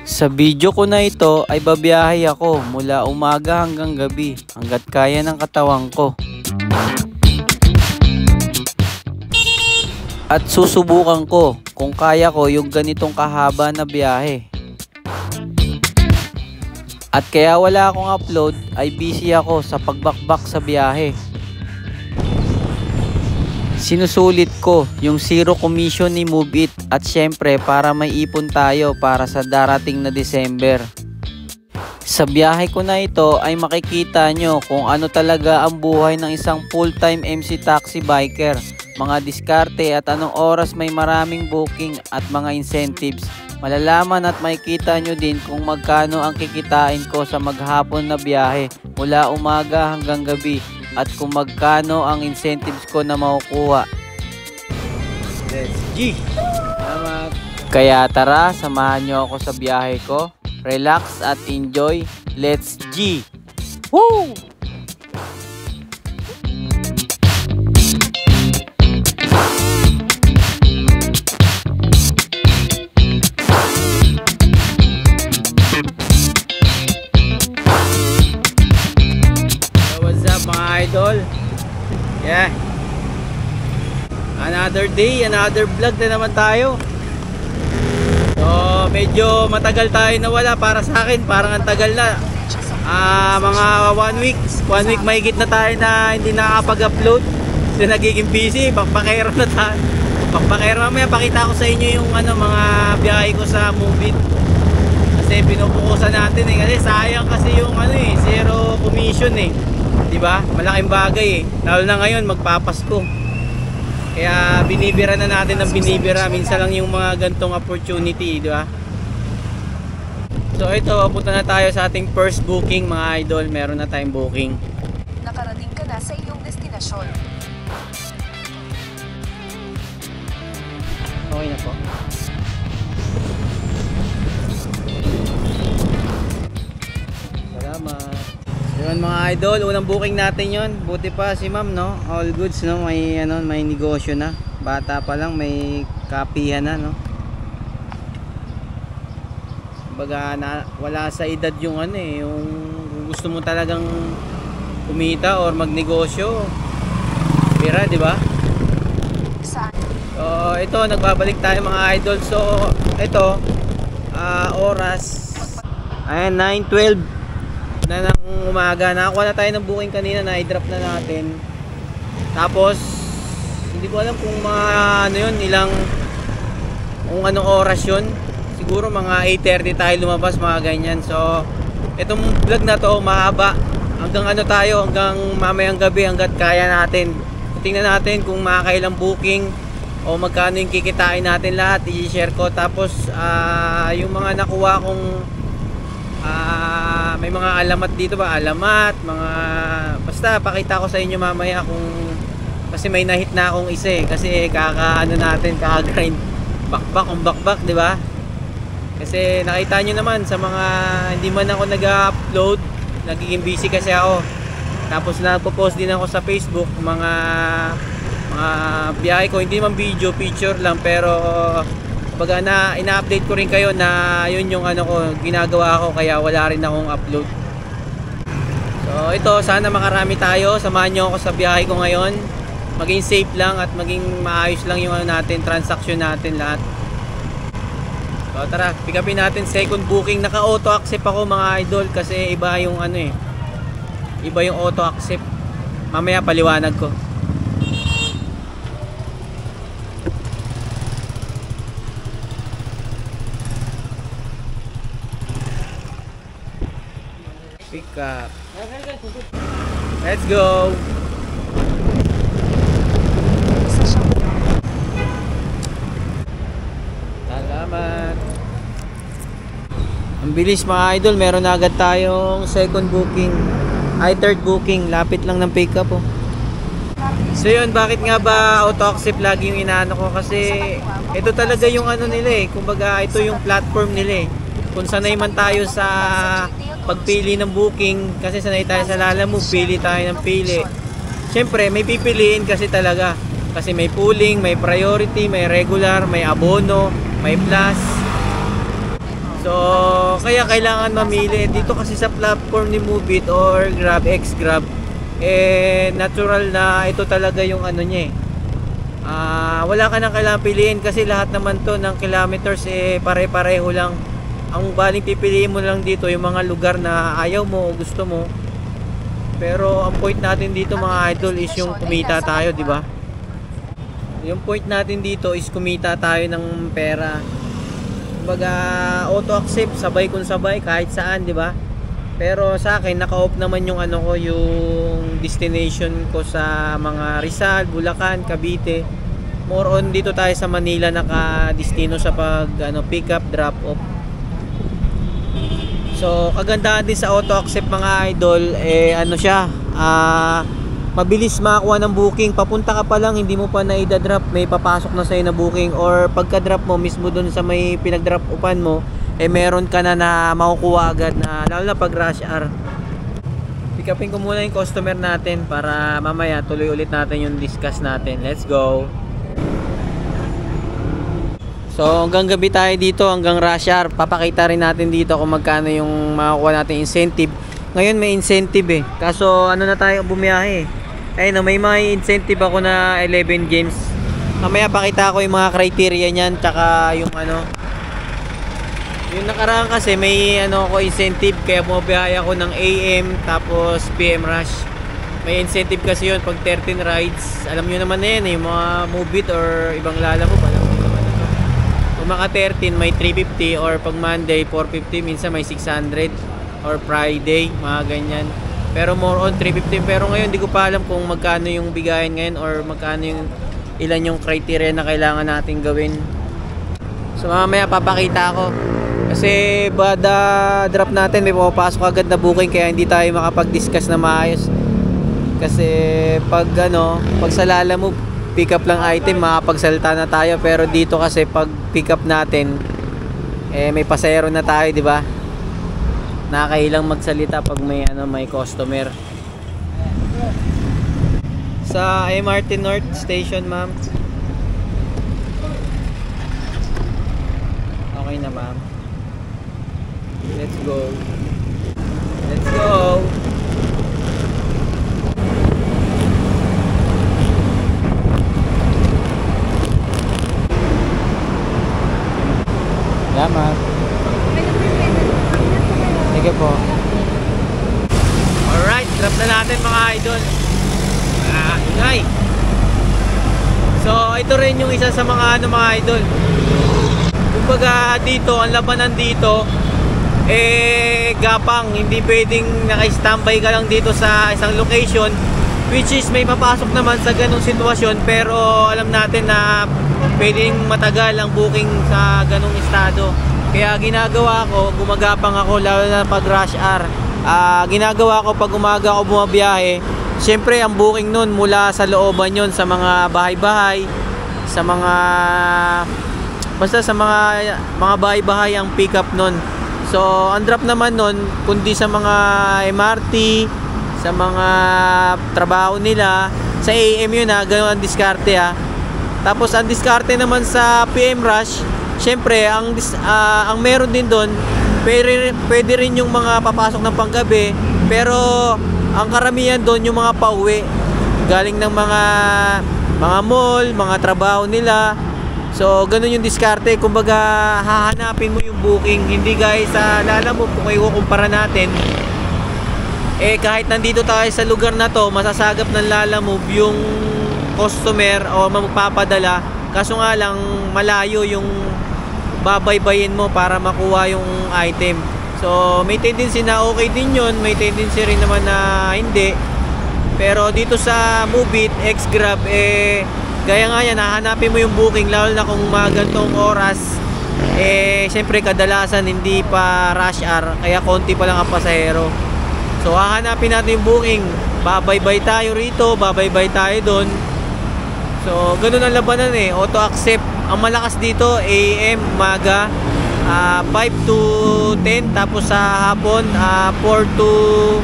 Sa video ko na ito ay babiyahe ako mula umaga hanggang gabi hanggat kaya ng katawan ko. At susubukan ko kung kaya ko yung ganitong kahaba na biyahe. At kaya wala akong upload ay busy ako sa pagbakbak sa biyahe. Sinusulit ko yung zero commission ni Move It at syempre para may ipon tayo para sa darating na December. Sa biyahe ko na ito ay makikita nyo kung ano talaga ang buhay ng isang full-time MC taxi biker, mga diskarte at anong oras may maraming booking at mga incentives. Malalaman at makikita nyo din kung magkano ang kikitain ko sa maghapon na biyahe mula umaga hanggang gabi at kung magkano ang incentives ko na makukuha. Let's G! Salamat! Kaya tara, samahan nyo ako sa biyahe ko. Relax at enjoy. Let's G! Woo! Mga idol, yeah, another day, another vlog na naman tayo. So medyo matagal tayo nawala. Para sa akin parang ang tagal na, mga 1 week mahigit na tayo na hindi nakakapag-upload. So nagiging busy, bakbakero na tayo. Bakbakero, mamaya pakita ko sa inyo yung mga biyahe ko sa Move It. Kasi pinupukusan natin kasi sayang kasi yung zero commission diba? Malaking bagay lalo na ngayon magpapasko. Kaya binibira na natin ng binibira. Minsan lang yung mga gantong opportunity, diba? So ito, punta na tayo sa ating first booking mga idol. Meron na tayong booking. Nakarating ka na sa iyong destinasyon. Okay na po. Salamat. Yun mga idol, unang booking natin yon. Buti pa si ma'am, no? All goods, no? May may negosyo na. Bata pa lang, may kapihan na, no? Baga wala sa edad yung yung gusto mo talagang kumita or magnegosyo. Pira, di ba? Saan? So, ito nagbabalik tayo mga idol. So, ito oras ayan 9:12 na ng umaga. Nakakuha na tayo ng booking kanina, na i-drop na natin. Tapos hindi ko alam kung kung anong oras yun. Siguro mga 8:30 tayo lumabas, mga ganyan. So itong vlog na to mahaba, hanggang hanggang mamayang gabi, hanggat kaya natin. Tingnan natin kung makakailang booking o magkano yung kikitain natin. Lahat i-share ko. Tapos yung mga nakuha kong may mga alamat dito ba, basta pakita ko sa inyo mamaya kasi may nahit na akong isa kasi kaka-grind bakbak, di ba? Kasi nakita nyo naman sa mga hindi man ako nag-upload, nagiging busy kasi ako. Tapos nagpo-post din ako sa Facebook mga biyahe ko, hindi man video, picture lang, pero baga ina-update ko rin kayo na yun yung ginagawa ko, kaya wala rin akong upload. So ito, sana makarami tayo. Samahan nyo ako sa biyahe ko ngayon. Maging safe lang at maging maayos lang yung transaction natin lahat. So tara, pick upin natin second booking. Naka auto accept ako mga idol kasi iba yung iba yung auto accept. Mamaya paliwanag ko. Pick up. Let's go. Salamat. Ang bilis mga idol, meron na agad tayong second booking. Third booking, lapit lang ng pick up. So yun, bakit nga ba auto accept lagi yung inaano ko? Kasi ito talaga yung nila kumbaga ito yung platform nila Kung sanay man tayo sa pagpili ng booking, kasi sanay tayo sa Lalamove, pili tayo ng pili. Siyempre may pipiliin kasi talaga, kasi may pooling, may priority, may regular, may abono, may plus. So kaya kailangan mamili. Dito kasi sa platform ni Moovit or Grab, X-Grab, natural na ito talaga yung ano niya wala ka nang kailangan piliin kasi lahat naman to ng kilometers pare-pareho lang. Ang baling pipiliin mo lang dito yung mga lugar na ayaw mo o gusto mo. Pero ang point natin dito mga idol is yung kumita tayo, di ba? Yung point natin dito is kumita tayo ng pera. Kumbaga auto accept, sabay kung sabay kahit saan, di ba? Pero sa akin naka-off naman yung ano ko, yung destination ko sa mga Rizal, Bulacan, Cavite. More on dito tayo sa Manila naka-destino sa pag pick up, drop off. So kagandahan din sa auto accept mga idol mabilis makakuha ng booking. Papunta ka pa lang, hindi mo pa na-drop, may papasok na sa'yo na booking, or pagka-drop mo mismo dun sa may pinag-drop upan mo, meron ka na makukuha agad, na lalo na pag rush hour. Pick upin ko muna yung customer natin para mamaya tuloy ulit natin yung discuss natin. Let's go. So hanggang gabi tayo dito, hanggang rush hour. Papakita rin natin dito kung magkano yung makukuha natin incentive. Ngayon may incentive kaso ano na tayo bumiyahe. Ayun, may mga incentive ako na 11 games. Mamaya pakita ko yung mga criteria niyan, tsaka yung yung nakaraan kasi may ko incentive, kaya bumabiyahe ako ng AM tapos PM rush. May incentive kasi yun pag 13 rides. Alam nyo naman na yan yung mga Moovit or ibang Lalamove, alam nyo naman na to. Kung maka 13 may 350, or pag Monday 450, minsan may 600, or Friday mga ganyan. Pero more on 350. Pero ngayon di ko pa alam kung magkano yung bigayan ngayon, or magkano yung ilan yung criteria na kailangan natin gawin. So mamaya papakita ko. Kasi bada drop natin may pumapasok agad na booking, kaya hindi tayo makapag-discuss na maayos. Kasi pag pag sa Lalamove, pick up lang item, makapagsalita na tayo. Pero dito kasi pag pick up natin, may pasahero na tayo, di ba? Nakakailang magsalita pag may may customer. Sa MRT North Station, ma'am. Okay na, ma'am. Let's go. Let's go. Salamat. Sige po. Alright, drop na natin mga idol. Ingay. So, ito rin yung isa sa mga mga idol. Kumbaga dito, ang labanan dito gapang, hindi pwedeng naka-standby ka lang dito sa isang location, which is may papasok naman sa ganung sitwasyon, pero alam natin na pwedeng matagal ang booking sa ganung estado. Kaya ginagawa ko, gumagapang ako lalo na pag rush hour. Ginagawa ko pag umaga ako bumabiyahe, syempre ang booking nun mula sa looban yun, sa mga bahay-bahay, sa mga basta sa mga bahay-bahay ang pick up nun. So ang drop naman nun kundi sa mga MRT, sa mga trabaho nila, sa AM yun gano'n ang diskarte Tapos ang diskarte naman sa PM rush, syempre ang meron din doon, pwede rin yung mga papasok ng panggabi, pero ang karamihan doon yung mga pauwi galing ng mga mall, mga trabaho nila. So ganun yung diskarte. Kumbaga hahanapin mo yung booking, hindi guys sa Lalamove. Kung ikukumpara natin, kahit nandito tayo sa lugar na to, masasagap ng Lalamove yung customer o magpapadala, kaso nga lang malayo yung babaybayin mo para makuha yung item. So may tendency na okay din yun, may tendency rin naman na hindi. Pero dito sa Moovit, X-Grab, gaya nga yan, hahanapin mo yung booking lalo na kung mga gantong oras. Syempre kadalasan hindi pa rush hour, kaya konti pa lang ang pasahero. So hahanapin natin yung booking, babaybay tayo rito, babaybay tayo doon. So ganun ang labanan auto accept. Ang malakas dito AM umaga 5 to 10, tapos sa hapon 4 to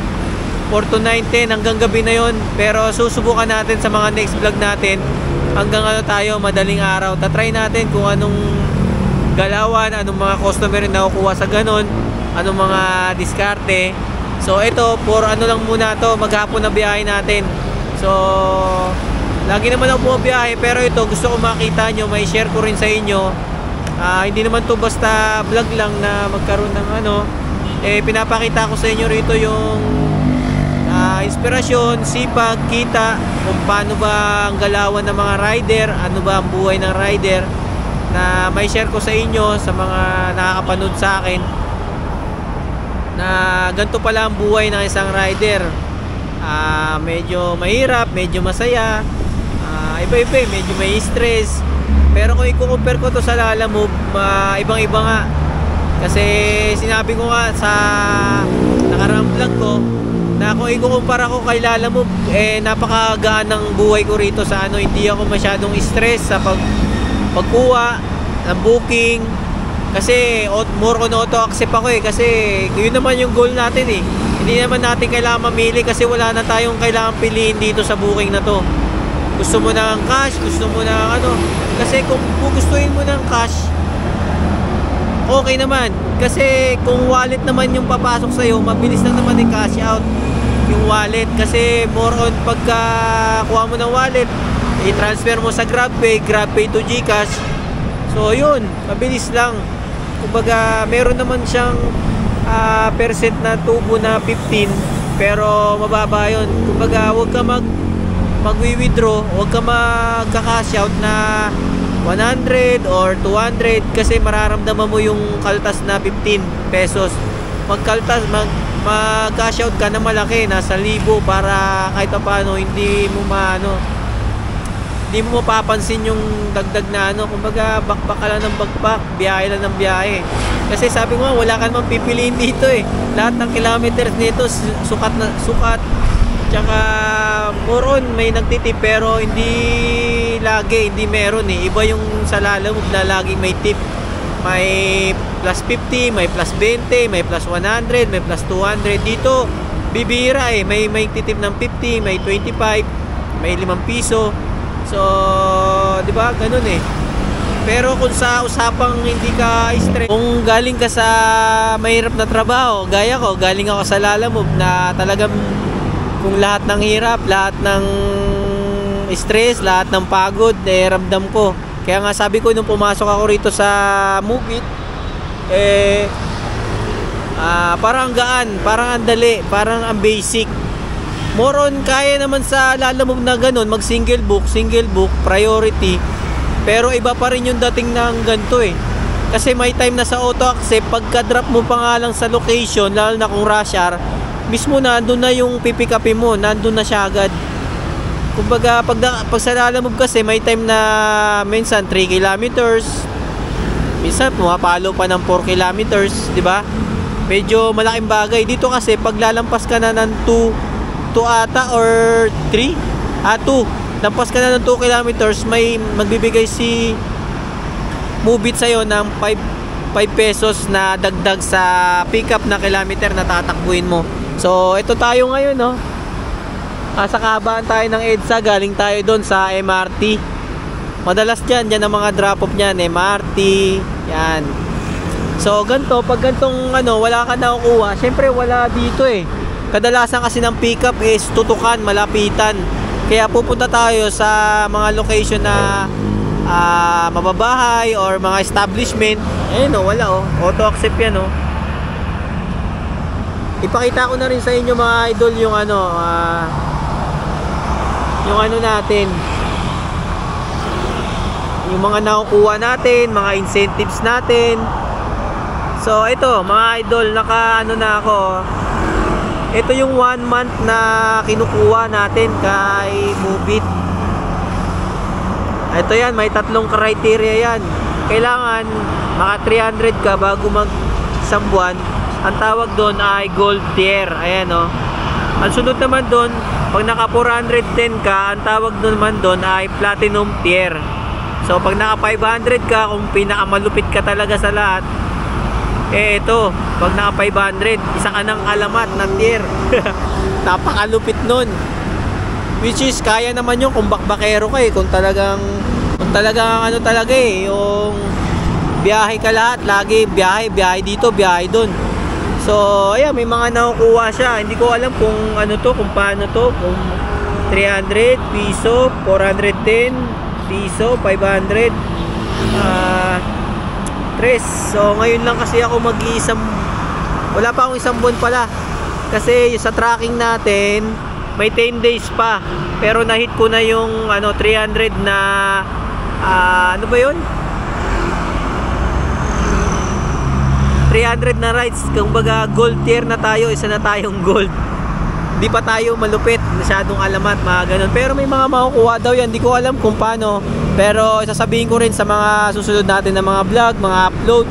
9, 10 hanggang gabi na yon. Pero susubukan natin sa mga next vlog natin hanggang tayo madaling araw. Tatry natin kung anong galawan, anong mga customer na nakukuha sa ganon, anong mga diskarte. So ito, for ano lang muna to, maghapon na biyahe natin. So lagi naman ako bumabiyahe, pero ito gusto ko makita nyo, may share ko rin sa inyo. Hindi naman to basta vlog lang na magkaroon ng ano, pinapakita ko sa inyo rito yung inspirasyon, sipag, kita, kung paano ba ang galawan ng mga rider, ano ba ang buhay ng rider, na may share ko sa inyo, sa mga nakakapanood sa akin, na ganito pala ang buhay ng isang rider. Medyo mahirap, medyo masaya, iba-iba, medyo may stress. Pero kung i-compare ko to sa Lalamove, ibang-iba nga. Kasi sinabi ko nga sa nakaraang vlog ko na kung i-compare ako kay Lalamove, napakagaan ng buhay ko rito sa ano, hindi ako masyadong stress sa pagkuha ng booking. Kasi more on auto-accept ako kasi yun naman yung goal natin Hindi naman natin kailangan mamili kasi wala na tayong kailangan piliin dito sa booking na to. Gusto mo ng cash, gusto mo ng ano. Kasi kung gustuhin mo ng cash, okay naman. Kasi kung wallet naman yung papasok sa'yo, mabilis lang naman yung cash out yung wallet. Kasi more on pagka kuha mo ng wallet, i-transfer mo sa GrabPay to GCash. So yun, mabilis lang. Kumbaga meron naman siyang percent na tubo na 15, pero mababa yun. Kumbaga huwag ka mag-withdraw, huwag ka magka-cash out na 100 or 200 kasi mararamdaman mo yung kaltas na 15 pesos. Mag-cash out ka na malaki, nasa 1,000, para kahit paano hindi mo mapapansin yung dagdag na ano. Kumbaga bakbak ka lang ng bakbak, biyahe lang ng biyahe. Kasi sabi ko nga, wala ka naman pipiliin dito lahat ng kilometers nito sukat na sukat. Tsaka more on may nagtitip, pero hindi lagi, hindi meron Iba yung sa Lalamove na laging may tip. May plus 50, may plus 20, may plus 100, may plus 200. Dito bibira may titip ng 50, may 25, may 5 piso. So, di ba? Ganun Pero kung sa usapang hindi ka stress, kung galing ka sa mahirap na trabaho, gaya ko, galing ako sa Lalamove na talagang kung lahat ng hirap, lahat ng stress, lahat ng pagod, ramdam ko. Kaya nga sabi ko nung pumasok ako rito sa Move It, parang ang gaan, parang ang dali, parang ang basic. More on kaya naman sa Lalamove na ganun, mag single book, priority. Pero iba pa rin yung dating ng ganito Kasi may time na sa auto accept, pagka drop mo pa nga lang sa location, lalo na kung rush hour, mismo nandun na yung pipikapin mo, nandun na siya agad. Kumbaga pag sa Lalamove kasi may time na minsan 3 kilometers, minsan pumapalo pa ng 4 kilometers, di ba? Medyo malaking bagay. Dito kasi pag lalampas ka na ng 2 ata or 3, 2, lampas ka na ng 2 kilometers, may magbibigay si Move It sa'yo ng 5 pesos na dagdag sa pickup na kilometer na tatakbuhin mo. So ito tayo ngayon sa kabaan tayo ng EDSA, galing tayo doon sa MRT. Madalas dyan ang mga drop off nyan, MRT yan. So ganito, pag gantong wala ka nakukuha, syempre wala dito Kadalasan kasi ng pickup is tutukan, malapitan. Kaya pupunta tayo sa mga location na mababahay or mga establishment. Wala auto accept yan Ipakita ko na rin sa inyo mga idol yung natin, yung mga nakukuha natin, mga incentives natin. So ito mga idol, na ako. Ito yung 1 month na kinukuha natin kay Move It. Ito yan, may 3 criteria yan. Kailangan maka 300 ka bago mag isang buwan. Ang tawag doon ay gold tier. Ayan Ang sunod naman doon, pag naka 410 ka, ang tawag naman doon ay platinum tier. So pag naka 500 ka, kung pinakamalupit ka talaga sa lahat, ito, pag naka 500, isa ka ng alamat na tier. Napakalupit nun. Which is kaya naman yung kung bakbakero ka kung talagang yung biyahe ka lahat, lagi biyahe dito, biyahe doon. So, ayan, may mga nakukuha siya. Hindi ko alam kung ano to, kung paano to, kung 300 piso, 410 piso, 500, 3. So, ngayon lang kasi ako mag-iisang, wala pa akong isang buwan pala. Kasi sa tracking natin, may 10 days pa. Pero na-hit ko na yung 300 na, ano ba yun? 300 na rides, kumbaga gold tier na tayo, isa na tayong gold. Di pa tayo malupit, masyadong alamat, mga ganun. Pero may mga makukuha daw yan, di ko alam kung paano. Pero sasabihin ko rin sa mga susunod natin na mga vlog, mga upload.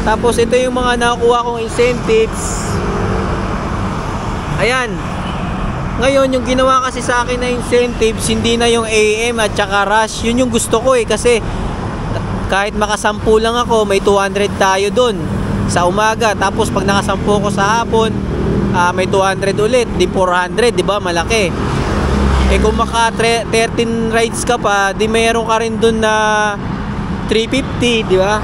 Tapos ito yung mga nakukuha kong incentives. Ayan. Ngayon, yung ginawa kasi sa akin na incentives, hindi na yung AM at saka rush. Yun yung gusto ko kasi kahit makasampu lang ako, may 200 tayo dun sa umaga. Tapos pag nakasampu ko sa hapon, may 200 ulit, di 400, di ba? Malaki. Kung maka 13 rides ka pa, di meron ka rin dun na 350, di ba?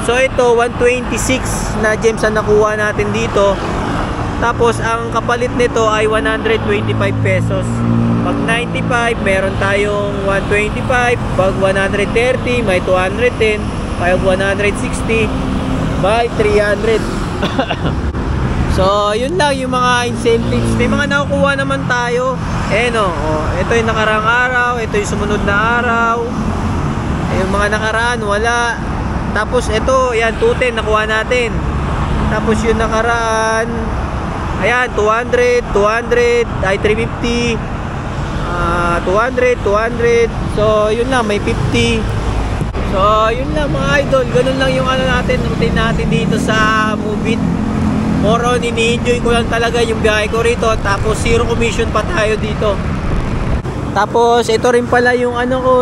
So ito 126 na gems ang nakuha natin dito. Tapos ang kapalit nito ay 125 pesos. Pag 95, meron tayong 125. Pag 130, may 210. Pag 160, may 300. So, yun lang yung mga incentives. May mga nakukuha naman tayo. Ito yung nakarang araw, ito yung sumunod na araw. Yung mga nakaraan, wala. Tapos ito, yan, 210 nakuha natin. Tapos yung nakaraan, ayan, 200, 200, ay 350, 200, 200. So, yun lang, may 50. So, yun lang mga idol. Ganun lang yung natin, routine natin dito sa Move It. More on, ini-enjoy ko lang talaga yung biyahe ko rito. Tapos, zero commission pa tayo dito. Tapos, ito rin pala yung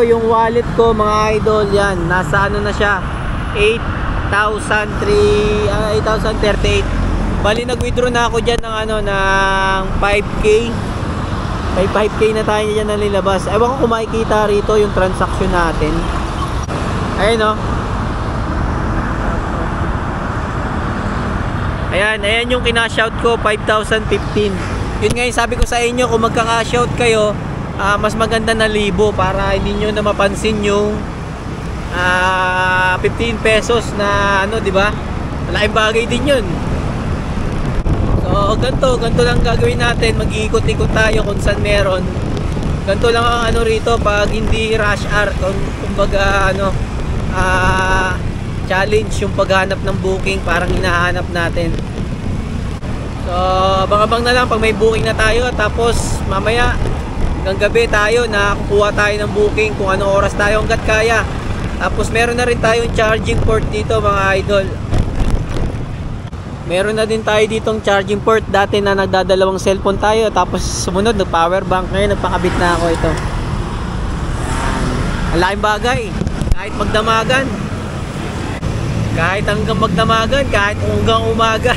yung wallet ko mga idol. Yan, nasa na siya, 8,038. Bali, nag-withdraw na ako dyan ng 5K. May 5K na tayo dyan nalilabas. Ewan ko kung makikita rito yung transaction natin. Ayan Ayan yung kina-shout ko, 5,015. Yun nga yung sabi ko sa inyo, kung magkaka-shout kayo, mas maganda na 1,000 para hindi nyo na mapansin yung 15 pesos na di ba? Malaking bagay din yun. So, ganito lang gagawin natin. Mag-iikot-ikot tayo kung saan meron. Ganito lang ang rito pag hindi rush hour. Kumbaga, challenge yung paghanap ng booking, parang hinahanap natin. So, abang-abang na lang pag may booking na tayo. Tapos, mamaya, hanggang gabi tayo, nakakuha tayo ng booking kung anong oras tayo hanggat kaya. Tapos, meron na rin tayong charging port dito, mga idol. Meron na din tayo ditong charging port. Dati na nagdadalawang cellphone tayo. Tapos sumunod, nag-power bank. Ngayon, nagpakabit na ako ito. Ang laking bagay. Kahit magdamagan. Kahit hanggang magdamagan. Kahit hanggang umaga.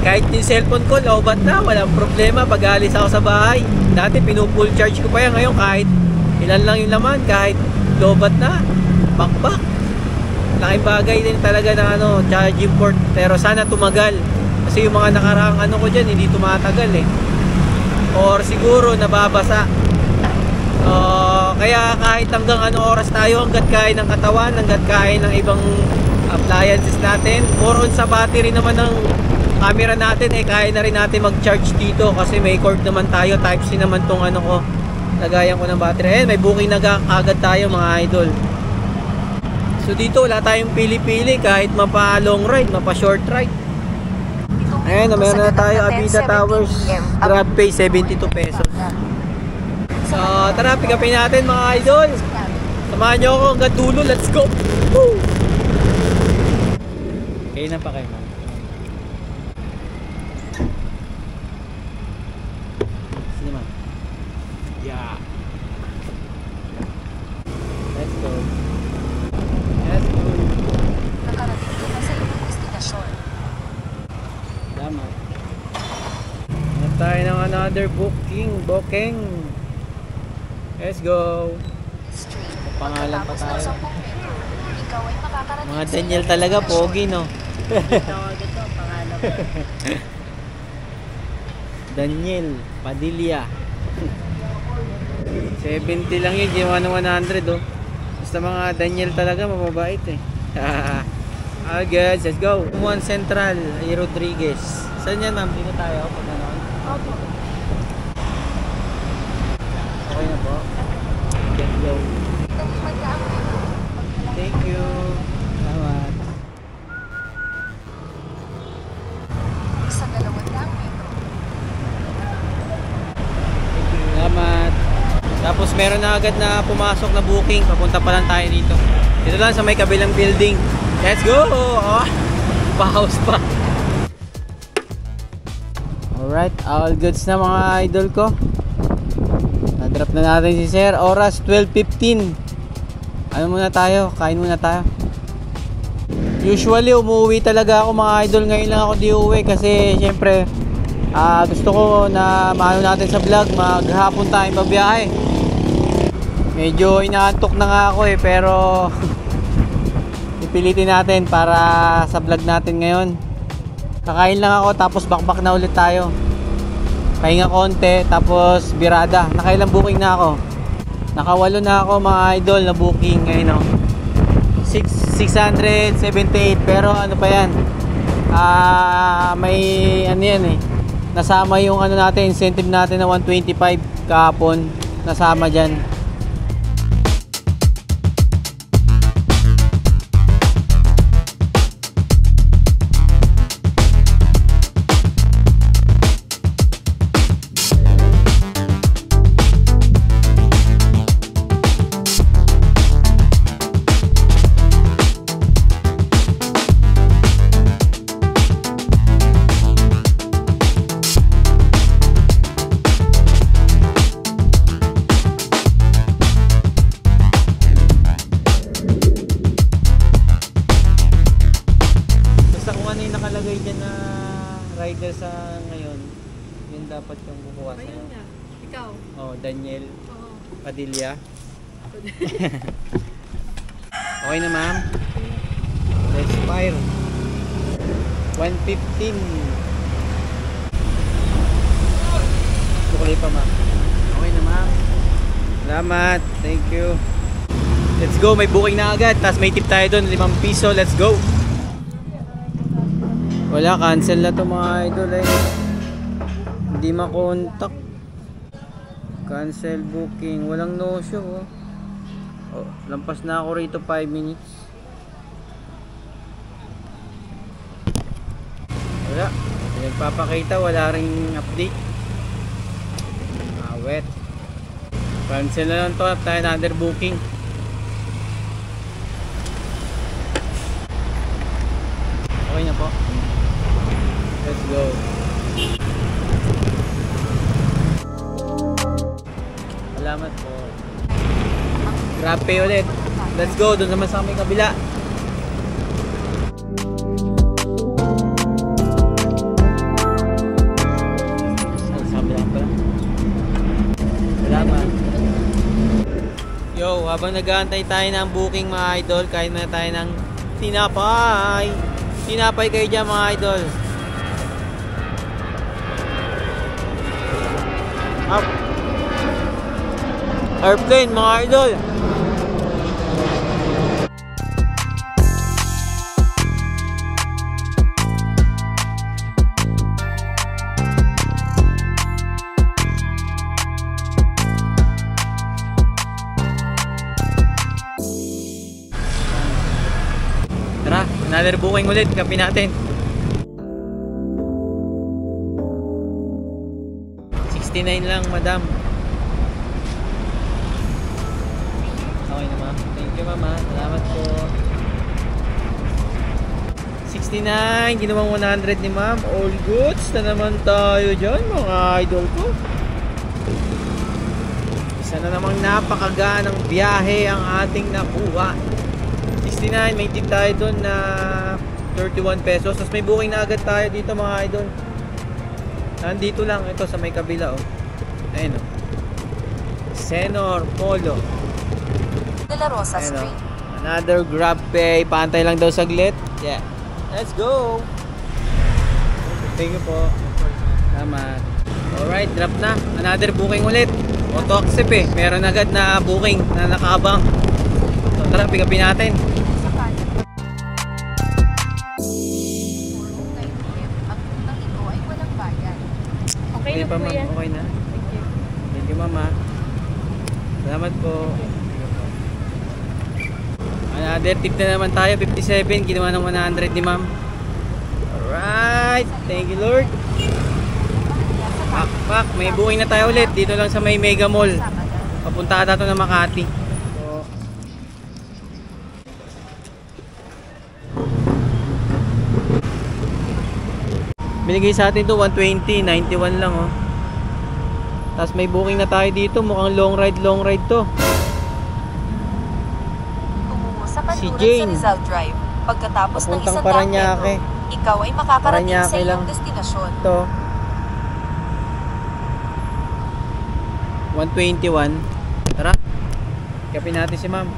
Kahit yung cellphone ko, lobat na. Walang problema pag alis ako sa bahay. Dati, pinupull charge ko pa yan. Ngayon, kahit ilan lang yung laman. Kahit lobat na. Bakbak. Laking bagay din talaga ng charging port. Pero sana tumagal. Kasi yung mga nakaraang ko dyan, hindi tumatagal or siguro nababasa. So, kaya kahit hanggang oras tayo, hanggat kaya ng katawan, hanggat kaya ng ibang appliances natin. More on sa battery naman ng camera natin, kaya na rin natin mag-charge dito. Kasi may cord naman tayo, Type-C naman tong ko. Lagayan ko ng battery. May booking na agad tayo mga idol. So dito wala tayong pili-pili, kahit mapa long ride, mapa short ride. Ayan, meron na tayo Avida Towers, GrabPay 72 pesos. So tara, pick upin natin mga idol. Samahan nyo ako hanggang dulo, let's go. Woo! Okay na pa kayo, man. Sino man? Yeah. Let's go. Nakarating ka na sa iyong destinasyon. Tama. Hanap tayo ng another booking. Let's go. Street. Pangalan pa Pagkatapos ng tayo. 10 metro, ikaw ay makakarating Mga sa Daniel iyong talaga, destinasyon. pogi no? Daniel Padilla. 70 lang yun, ginawa ng 100 oh. Basta mga Daniel talaga, mababait eh. Alright guys, let's go. Juan Central, ay Rodriguez. Saan yan ma'am? Dito tayo pag ganon. Opo. Okay na po. Let's go. Magkaang metro. Thank you. Salamat. Sa 200 metro. Salamat. Tapos meron na agad na pumasok na booking. Papunta pa lang tayo dito. Dito lang sa may kabilang building. Let's go! Oh, pa-house pa. Alright, all goods na mga idol ko. Na-drop na natin si Sir. Oras 12:15. Ano muna tayo? Kain muna tayo. Usually umuwi talaga ako mga idol. Ngayon lang ako di uwi kasi syempre gusto ko na maano natin sa vlog. Maghapon tayong babiyahe. Medyo inaantok na nga ako eh, pero ipilitin natin para sa vlog natin ngayon. Kakain lang ako tapos bakbak na ulit tayo. Pahinga konti tapos birada. Nakailang booking na ako. Nakawalo na ako mga idol na booking ngayon oh. 678 pero ano pa yan, may ano yan eh, nasama yung ano natin, incentive natin na 125 kahapon, nasama dyan. Rider sa ngayon, yun dapat yung bubukas. Ayun nga. Ikaw? Oh, Daniel Oo. Padilla. Okay na ma'am. Let's fire. 115. Tuloy pa ma'am. Okay na ma'am. Salamat. Thank you. Let's go. May booking na agad. Tapos may tip tayo doon. 5 piso. Let's go. Wala, cancel na to mga idol eh. Hindi makontak. Cancel booking. Walang no show oh. Oh, lampas na ako rito 5 minutes. Wala. Nagpapakita, wala ring update. Wet. Cancel na lang to. Tayo another booking. Okay na po. Let's go. Salamat po. Grabe ulit. Let's go. Doon naman sa aming kabila. Sa kabila pa. Salamat. Yo, habang nag-aantay tayo ng booking mga idol, kain na tayo ng tinapay. Tinapay kayo dyan mga idol. Up. Airplane mga idol. Tara, another booking ulit. Kapi natin. 69 lang madam. Okay na ma'am. Thank you mama. Salamat po. 69. Ginawang 100 ni ma'am. All goods na naman tayo dyan mga idol ko. Isa na namang napakaganang biyahe ang ating nakuha. 69. May tip tayo dun na 31 pesos. Tapos may booking na agad tayo dito mga idol. Nandito lang ito sa may kabila oh. Ayun oh. Senor Polo. De La Rosa Ayun, Street. Another grab pay. Paantay lang daw saglit. Yeah. Let's go. Thank you po. Salamat. Alright, drop na. Another booking ulit. Auto accept eh. Meron agad na booking na nakaabang. So tara, pick upin natin. Sa kanan. Ang unang ito ay walang bayan. Okay na pa, po ma'am. yan. Okay na. Thank you. Thank you, mama. Salamat po. Another tip na naman tayo. 57. Ginawa ng 100 ni ma'am. Alright. Thank you, Lord. Pak, may booking na tayo ulit. Dito lang sa may Mega Mall. Papunta ka dito ng Makati. So, binigay sa atin to 120, 91 lang oh. Tapos may booking na tayo dito. Mukhang long ride to. Tumungo sa Si kanluran Jane. sa Rizal Drive. Pagkatapos ng Papuntang 100 Parañaque. metro, ikaw ay makakarating sa Parañaque iyong lang. destinasyon. Ito 121. Tara, kapin natin si ma'am.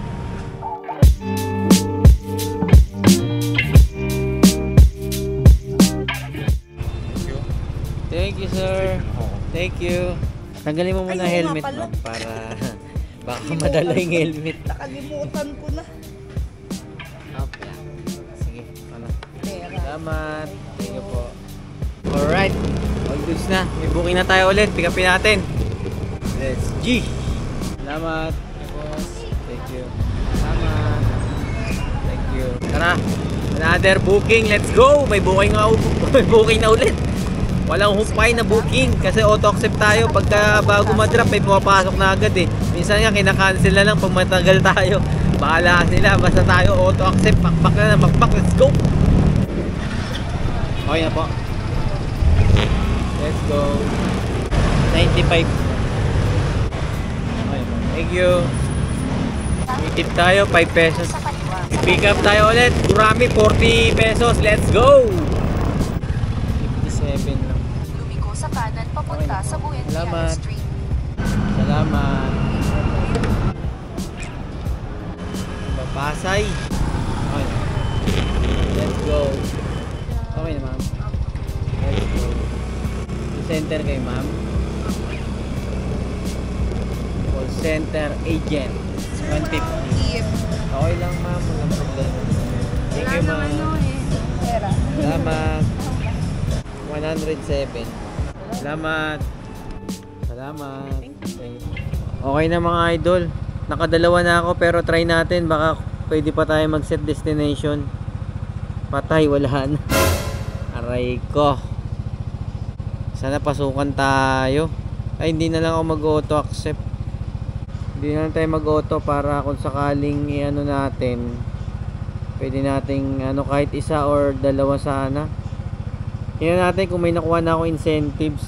Thank you, sir. Thank you. Tanggalin mo muna helmet, ma'am, para baka madala yung helmet. Nakalimutan ko na. Okay. Sige, ano. Salamat. Thank you po. Alright. All goods na. May booking na tayo ulit. Pick upin natin. Let's G. Salamat. Thank you. Salamat. Thank you. Tara. Another booking. Let's go. May booking na, may booking na ulit. Walang humpay na booking kasi auto accept tayo. Pagka bago madrop may pumapasok na agad eh. Minsan nga kinakancel na lang pag matagal tayo. Bahala sila. Basta tayo auto accept. Pakpak na. Pakpak. Let's go. Okay na po. Let's go. 95. Okay po. Thank you. Itip tayo 5 pesos. Sa kaliwa. I-pick up tayo ulit. Gurami 40 pesos. Let's go. 57 lang. Lumiko sa kanan papunta sa Buendia Salamat. Street. Salamat. Pasay. Okay. Let's go. Okay na, ma'am. Let's go. Center kay ma'am. Call center agent. 150. Okay lang, ma'am. Walang problema. Thank you, ma'am. Salamat. 107. Salamat. Salamat. Thank you. Okay na mga idol. Nakadalawa na ako pero try natin. Baka pwede pa tayo mag-set destination. Patay, wala na. Aray ko. Sana pasukan tayo. Ay, hindi na lang ako mag-auto accept. Hindi na lang tayo mag-auto para kung sakaling i-ano natin. Pwede nating ano, kahit isa or dalawa sana. Tingnan natin kung may nakuha na ako incentives.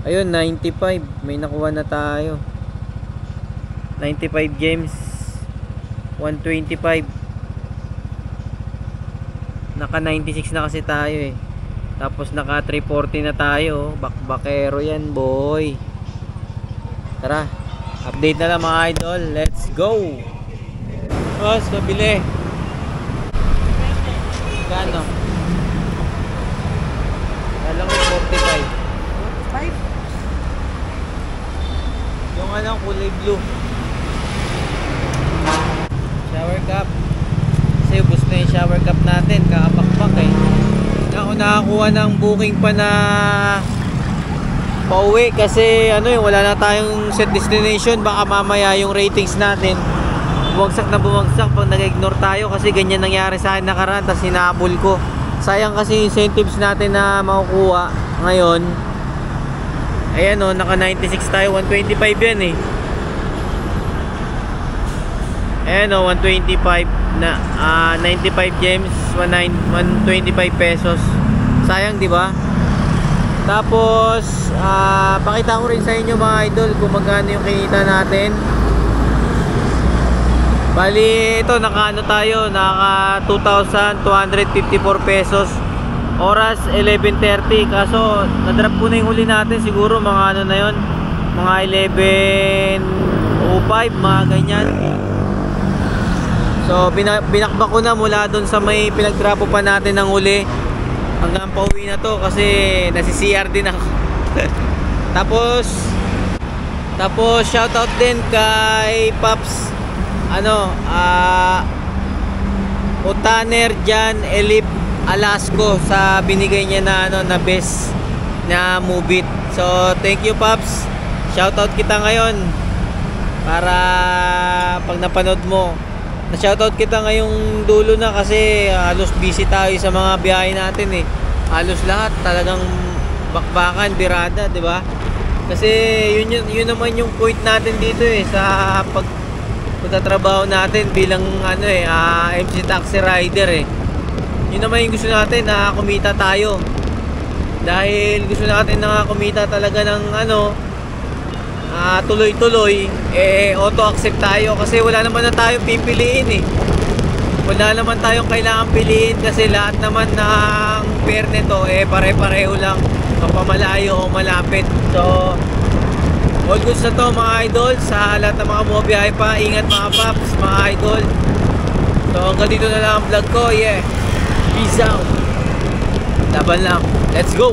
Ayun, 95. May nakuha na tayo. 95 games. 125. Naka 96 na kasi tayo eh. Tapos naka 340 na tayo. Bakbakero yan, boy. Tara. Update na lang mga idol. Let's go. Boss, pabili. Kano? Dalang 45. 5? Yung anong kulay blue. Shower cup. Kasi ubos na yung shower cup natin. Kakapakpak eh. Ako nakakuha ng booking pa na pauwi kasi ano yung wala na tayong set destination. Baka mamaya yung ratings natin bumagsak na bumagsak pag nag-ignore tayo kasi ganyan nangyari sa akin nakaraan tapos hinabol ko. Sayang kasi incentives natin na makukuha ngayon. Ayan o, naka 96 tayo. 125 yan eh. Ayan o, 125 na 95 gems, 125 pesos. Sayang, di ba? Tapos pakita ko rin sa inyo mga idol kung magkano yung kinita natin. Bali ito, naka ano tayo, naka 2,254 pesos. Oras 11:30. Kaso na-drop ko na yung huli natin. Siguro mga ano na yon, mga 11:05, mga ganyan. So binakbak ko na mula doon sa may pinagdrapo pa natin ng uli hanggang pauwi na to kasi nasi-CR din ako. Tapos shoutout din kay Paps Otaner Jan Elip Alasco sa binigay niya na best na Move It. So thank you Paps. Shoutout kita ngayon para pag napanood mo. Na-shoutout kita ngayong dulo na kasi halos busy tayo sa mga biyahe natin eh. Halos lahat talagang bakbakan, birada, 'di ba? Kasi yun naman yung point natin dito eh sa pagtatrabaho natin bilang MC taxi rider eh. Yun naman yung gusto natin na kumita tayo. Dahil gusto natin na kumita talaga ng tuloy-tuloy, auto accept tayo kasi wala naman na tayong pipiliin eh. Wala naman tayong kailangan piliin kasi lahat naman ng fare nito pare-pareho lang, mapamalayo o malapit. So all goods na to mga idol. Sa lahat ng mga bumabiyahe pa, ingat mga Paps, mga idol. So hanggang dito na lang ang vlog ko. Peace out. Laban lang. Let's go.